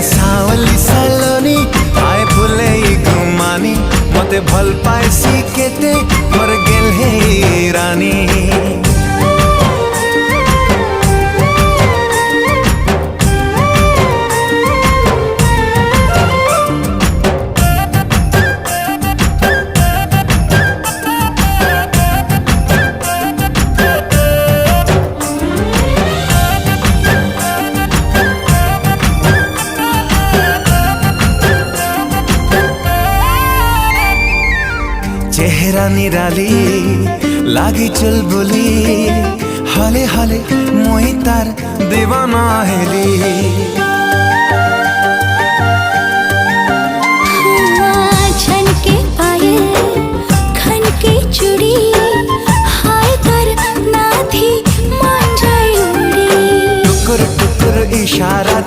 सावली सलोनी आए फुले घुमानी मते भल पाइसी केते मोर गेल हे रानी। चेहरा निराली लागी चुलबुली हले हले मोहि तार दीवाना हेली। छन के पायल खन के चूड़ी हाय कर ना थी मान जाए उड़ी। टुकुर टुकुर इशारा